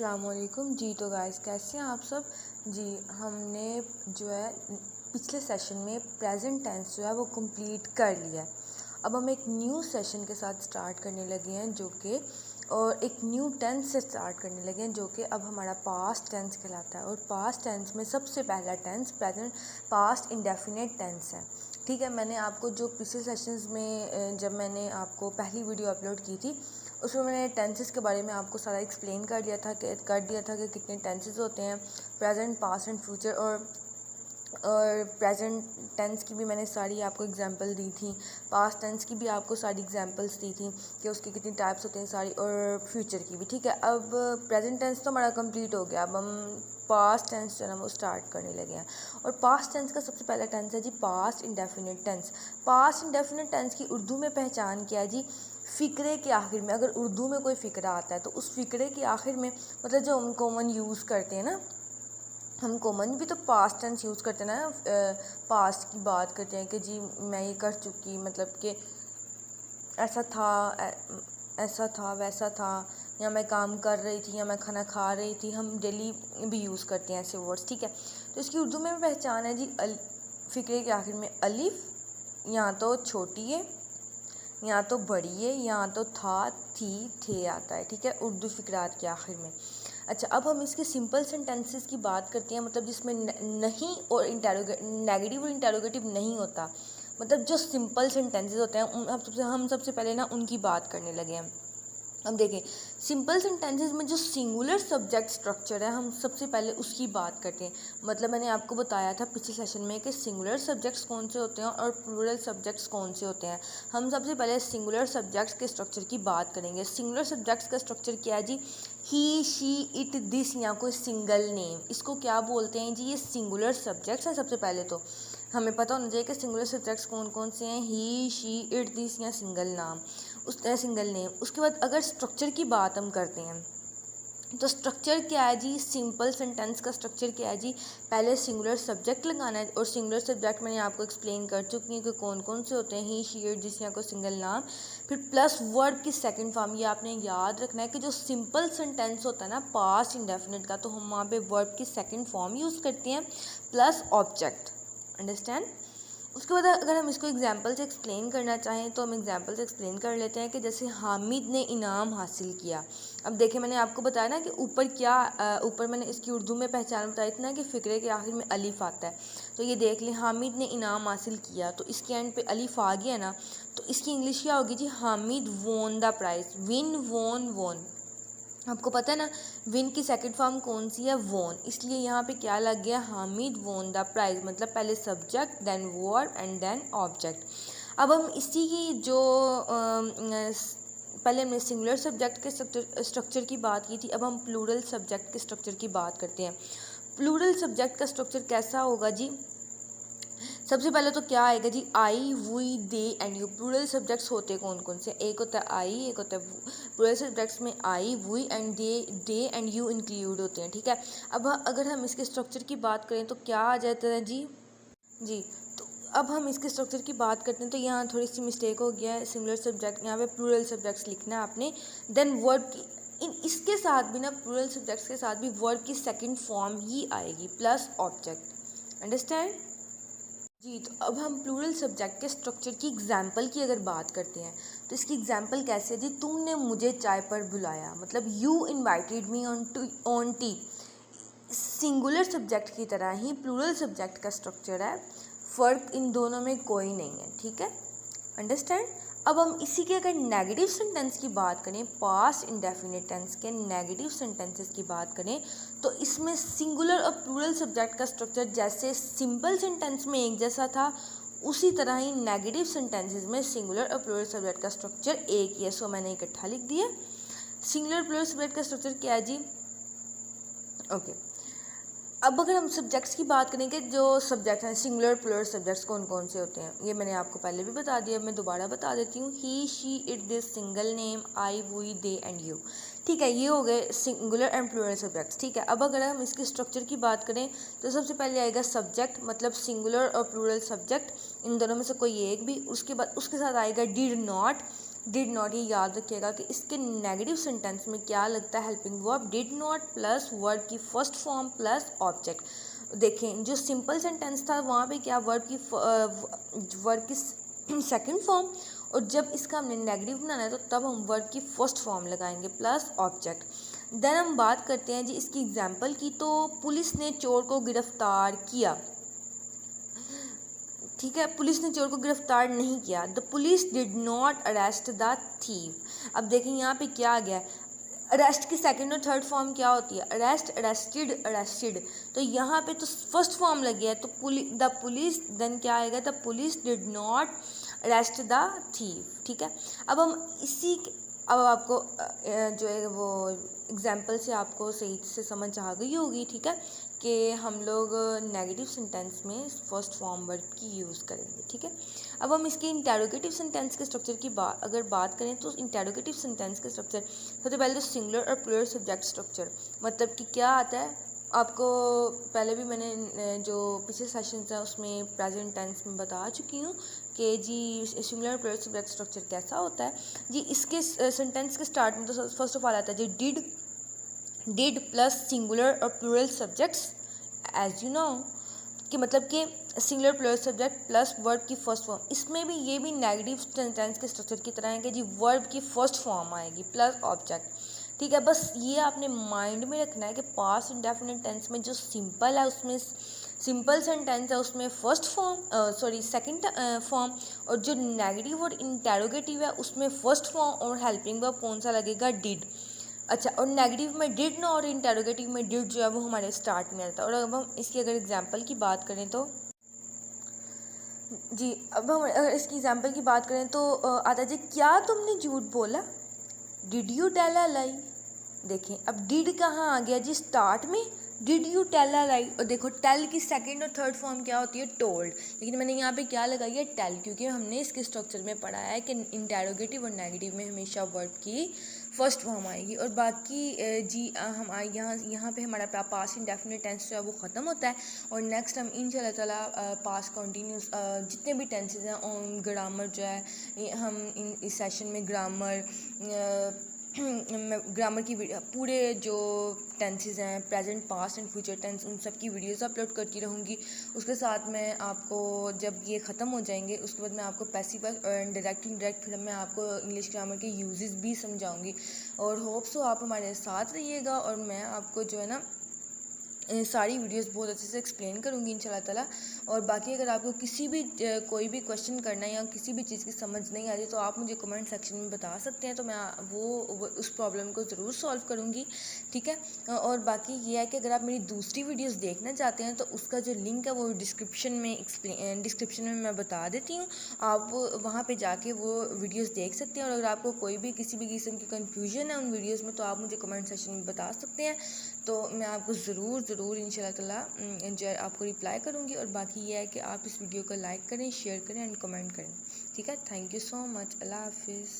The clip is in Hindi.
अस्सलामुअलैकुम जी। तो गाइस कैसे हैं आप सब जी। हमने जो है पिछले सेशन में प्रेजेंट टेंस जो है वो कंप्लीट कर लिया है। अब हम एक न्यू सेशन के साथ स्टार्ट करने लगे हैं जो कि और एक न्यू टेंस से स्टार्ट करने लगे हैं जो कि अब हमारा पास्ट टेंस कहलाता है। और पास्ट टेंस में सबसे पहला tense present past indefinite tense है। ठीक है, मैंने आपको जो पिछले सेशंस में जब मैंने आपको पहली वीडियो अपलोड की थी उसमें मैंने टेंसेस के बारे में आपको सारा एक्सप्लेन कर दिया था कि कितने टेंसेस होते हैं, प्रेजेंट, पास्ट एंड फ्यूचर। और प्रेजेंट टेंस की भी मैंने सारी आपको एग्जांपल दी थी, पास्ट टेंस की भी आपको सारी एग्जांपल्स दी थी कि उसकी कितनी टाइप्स होते हैं सारी, और फ्यूचर की भी। ठीक है, अब प्रेजेंट टेंस तो हमारा कंप्लीट हो गया। अब हम पास्ट टेंस जो है ना वो स्टार्ट करने लगे हैं। और पास्ट टेंस का सबसे पहला टेंस है जी past indefinite tense. Past indefinite tense की उर्दू में पहचान क्या है जी? फ़िक्रे के आखिर में, अगर उर्दू में कोई फ़िक्रा आता है तो उस फ़िक्रे के आखिर में, मतलब जो हम कॉमन यूज़ करते हैं ना, हम कॉमन भी तो पास्ट टेंस यूज़ करते हैं ना, पास्ट की बात करते हैं कि जी मैं ये कर चुकी, मतलब कि ऐसा था वैसा था, या मैं काम कर रही थी, या मैं खाना खा रही थी। हम डेली भी यूज़ करते हैं ऐसे वर्ड्स। ठीक है, तो इसकी उर्दू में पहचान है जी फ़िक्रे के आखिर में अलिफ, या तो छोटी है या तो बड़ी है, या तो था, थी, थे आता है। ठीक है, उर्दू फ़िक्रात के आखिर में। अच्छा, अब हम इसके सिंपल सेंटेंसेस की बात करते हैं, मतलब जिसमें नहीं और नेगेटिव और इंटेरोगेटिव नहीं होता, मतलब जो सिंपल सेंटेंसेस होते हैं हम सबसे पहले ना उनकी बात करने लगे हैं। अब देखें, सिंपल सेंटेंसेस में जो सिंगुलर सब्जेक्ट स्ट्रक्चर है हम सबसे पहले उसकी बात करते हैं। मतलब मैंने आपको बताया था पिछले सेशन में कि सिंगुलर सब्जेक्ट्स कौन से होते हैं और प्लूरल सब्जेक्ट्स कौन से होते हैं। हम सबसे पहले सिंगुलर सब्जेक्ट्स के स्ट्रक्चर की बात करेंगे। सिंगुलर सब्जेक्ट्स का स्ट्रक्चर क्या है जी? ही, शी, इट, दिस, या कोई सिंगल नेम, इसको क्या बोलते हैं जी? ये सिंगुलर सब्जेक्ट्स हैं। सबसे पहले तो हमें पता होना चाहिए कि सिंगुलर सब्जेक्ट्स कौन कौन से हैं, ही, शी, इट, दिस, या सिंगल नाम, सिंगल नेम। उसके बाद अगर स्ट्रक्चर की बात हम करते हैं तो स्ट्रक्चर क्या है जी? सिंपल सेंटेंस का स्ट्रक्चर क्या है जी? पहले सिंगुलर सब्जेक्ट लगाना है, और सिंगुलर सब्जेक्ट मैंने आपको एक्सप्लेन कर चुकी हूँ कि कौन कौन से होते हैं, ही, शी, इट, दिस, या कोई सिंगल नाम। फिर प्लस वर्ब की सेकंड फॉर्म, ये आपने याद रखना है कि जो सिंपल सेंटेंस होता है ना पास्ट इंडेफिनिट का, तो हम वहाँ पे वर्ब की सेकंड फॉर्म यूज़ करते हैं प्लस ऑब्जेक्ट। अंडरस्टैंड? उसके बाद अगर हम इसको एग्जाम्पल से एक्सप्लेन करना चाहें तो हम एग्जाम्पल से एक्सप्लेन कर लेते हैं कि जैसे हामिद ने इनाम हासिल किया। अब देखिए, मैंने आपको बताया ना कि ऊपर मैंने इसकी उर्दू में पहचान बताई थी ना कि फ़िक्रे के आखिर में अलिफ आता है। तो ये देख लें, हामिद ने इनाम हासिल किया, तो इसके एंड पे अलिफ आ गया ना, तो इसकी इंग्लिश क्या होगी जी? Hamid won the price. Win, वोन, वोन, आपको पता है ना विन की सेकंड फॉर्म कौन सी है? वोन। इसलिए यहाँ पे क्या लग गया? हामिद वोन द प्राइज़, मतलब पहले subject, then verb, and then object. अब हम इसी की जो पहले हमने सिंगुलर सब्जेक्ट के स्ट्रक्चर की बात की थी, अब हम प्लूरल सब्जेक्ट के स्ट्रक्चर की बात करते हैं। प्लूरल सब्जेक्ट का स्ट्रक्चर कैसा होगा जी? सबसे पहले तो क्या आएगा जी? I, we, they and you. Plural subjects होते कौन कौन से? एक होता है आई, एक होता है प्लूरल सब्जेक्ट्स में I, we and they and you include होते हैं। ठीक है, अब अगर हम इसके स्ट्रक्चर की बात करें तो क्या आ जाता है जी? तो अब हम इसके स्ट्रक्चर की बात करते हैं तो यहाँ थोड़ी सी मिस्टेक हो गया है। सिंगुलर सब्जेक्ट यहाँ पे प्लूरल सब्जेक्ट्स लिखना है आपने, देन वर्ब की इसके साथ भी ना, प्लूरल सब्जेक्ट्स के साथ भी वर्ब की सेकेंड फॉर्म ही आएगी प्लस ऑब्जेक्ट। अंडरस्टैंड जी? तो अब हम प्लूरल सब्जेक्ट के स्ट्रक्चर की एग्जाम्पल की अगर बात करते हैं तो इसकी एग्जाम्पल कैसे है जी? तुमने मुझे चाय पर बुलाया, मतलब you invited me on T. Singular subject की तरह ही प्लूरल सब्जेक्ट का स्ट्रक्चर है, फ़र्क इन दोनों में कोई नहीं है। ठीक है, अंडरस्टैंड? अब हम इसी के अगर नेगेटिव सेंटेंस की बात करें, पास्ट इंडेफिनिट टेंस के नेगेटिव सेंटेंसेस की बात करें, तो इसमें सिंगुलर और प्लूरल सब्जेक्ट का स्ट्रक्चर जैसे सिंपल सेंटेंस में एक जैसा था, उसी तरह ही नेगेटिव सेंटेंसेस में सिंगुलर और प्लूरल सब्जेक्ट का स्ट्रक्चर एक ही है। सो मैंने इकट्ठा लिख दिया। सिंगुलर प्लूरल सब्जेक्ट का स्ट्रक्चर क्या है जी? ओके, अब अगर हम सब्जेक्ट्स की बात करेंगे, जो सब्जेक्ट हैं सिंगुलर प्लूरल सब्जेक्ट्स कौन कौन से होते हैं, ये मैंने आपको पहले भी बता दिया, मैं दोबारा बता देती हूँ। He, she, it, this, single name, I, we, they and you. ठीक है, ये हो गए सिंगुलर एंड प्लूरल सब्जेक्ट्स। ठीक है, अब अगर हम इसके स्ट्रक्चर की बात करें तो सबसे पहले आएगा सब्जेक्ट, मतलब सिंगुलर और प्लूरल सब्जेक्ट, इन दोनों में से कोई एक भी। उसके बाद उसके साथ आएगा डिड नॉट, डिड नॉट, ये याद रखिएगा कि इसके नेगेटिव सेंटेंस में क्या लगता है, helping verb did not plus verb की फर्स्ट फॉर्म प्लस ऑब्जेक्ट। देखें जो सिंपल सेंटेंस था वहाँ पे क्या वर्ब की सेकंड फॉर्म, और जब इसका हमने नेगेटिव बनाना है तो तब हम वर्ब की फर्स्ट फॉर्म लगाएंगे प्लस ऑब्जेक्ट। देन हम बात करते हैं जी इसकी एग्जांपल की। तो पुलिस ने चोर को गिरफ्तार किया, ठीक है, पुलिस ने चोर को गिरफ्तार नहीं किया। The police did not arrest the thief. अब देखें यहाँ पे क्या आ गया, अरेस्ट की सेकंड और थर्ड फॉर्म क्या होती है, अरेस्ट, अरेस्टेड, अरेस्टेड। तो यहाँ पे तो फर्स्ट फॉर्म लग गया है, तो द पुलिस, देन क्या आएगा, the police did not arrest the thief, ठीक है। अब हम अब आपको जो है वो एग्जाम्पल से आपको सही से समझ आ गई होगी, ठीक है, कि हम लोग नेगेटिव सेंटेंस में फर्स्ट फॉर्म वर्ब की यूज़ करेंगे, ठीक है। अब हम इसके इंटेरोगेटिव सेंटेंस के स्ट्रक्चर की अगर बात करें तो इंटेरोगेटिव सेंटेंस के स्ट्रक्चर सबसे पहले तो सिंगुलर और प्लूरल सब्जेक्ट स्ट्रक्चर, मतलब कि क्या आता है आपको पहले भी मैंने जो पिछले सेशंस हैं उसमें प्रेजेंट टेंस में बता चुकी हूँ कि जी सिंगुलर और प्लूरल सब्जेक्ट स्ट्रक्चर कैसा होता है जी। इसके सेंटेंस के स्टार्ट में तो फर्स्ट ऑफ ऑल आता है जी डिड प्लस सिंगुलर और plural subjects, as you know कि मतलब कि singular plural subject plus verb की फर्स्ट फॉर्म। इसमें भी ये भी नेगेटिव सेंटेंस के स्ट्रक्चर की तरह है कि जी वर्ब की फर्स्ट फॉर्म आएगी प्लस ऑब्जेक्ट, ठीक है। बस ये आपने माइंड में रखना है कि पास्ट इंडेफिनिट टेंस में जो सिंपल है उसमें सिंपल सेंटेंस है उसमें फर्स्ट फॉर्म सेकंड फॉर्म, और जो नेगेटिव और इंटेरोगेटिव है उसमें फर्स्ट फॉर्म और हेल्पिंग वर्ब कौन सा लगेगा, डिड। अच्छा, और नेगेटिव में डिड ना और इंटेरोगेटिव में डिड जो है वो हमारे स्टार्ट में आता है। और अब हम इसकी अगर एग्जांपल की बात करें तो जी, अब हम अगर इसकी एग्जांपल की बात करें तो आता है जी क्या तुमने झूठ बोला, डिड यू टेल अ लाई। देखें अब डिड कहाँ आ गया जी, स्टार्ट में डिड यू टेल अ लाई। और देखो टेल की सेकंड और थर्ड फॉर्म क्या होती है, टोल्ड, लेकिन मैंने यहाँ पे क्या लगाई है, टेल, क्योंकि हमने इसके स्ट्रक्चर में पढ़ा है कि इंटेरोगेटिव और नेगेटिव में हमेशा वर्ब की फर्स्ट फॉर्म आएगी। और बाकी जी हम यहाँ पे हमारा पास्ट इंडेफिनिट टेंस जो है वो ख़त्म होता है। और नेक्स्ट हम इंशाल्लाह ताला पास्ट कंटिन्यूस जितने भी टेंसेज हैं, ग्रामर जो है हम इस सेशन में ग्रामर की पूरे जो टेंसेस हैं present, past and future tense, उन सब की वीडियोस अपलोड करती रहूँगी। उसके साथ मैं आपको जब ये ख़त्म हो जाएंगे उसके बाद मैं आपको पैसिव और डायरेक्ट इनडायरेक्ट फिर मैं आपको इंग्लिश ग्रामर के यूजेस भी समझाऊंगी। और होप सो आप हमारे साथ रहिएगा और मैं आपको जो है ना सारी वीडियोस बहुत अच्छे से एक्सप्लेन करूँगी इंशाल्लाह ताला। और बाकी अगर आपको किसी भी कोई भी क्वेश्चन करना है या किसी भी चीज़ की समझ नहीं आ रही तो आप मुझे कमेंट सेक्शन में बता सकते हैं, तो मैं वो उस प्रॉब्लम को ज़रूर सॉल्व करूँगी, ठीक है। और बाकी ये है कि अगर आप मेरी दूसरी वीडियोस देखना चाहते हैं तो उसका जो लिंक है वो डिस्क्रिप्शन में मैं बता देती हूँ, आप वहाँ पर जाके वो वीडियोज़ देख सकते हैं। और अगर आपको कोई भी किसी भी किस्म की कन्फ्यूजन है उन वीडियोज़ में तो आप मुझे कमेंट सेक्शन में बता सकते हैं, तो मैं आपको ज़रूर इंशाल्लाह ताला जो आपको रिप्लाई करूँगी। और बाकी ये है कि आप इस वीडियो को लाइक करें, शेयर करें एंड कमेंट करें, ठीक है। थैंक यू सो मच, अल्लाह हाफिज़।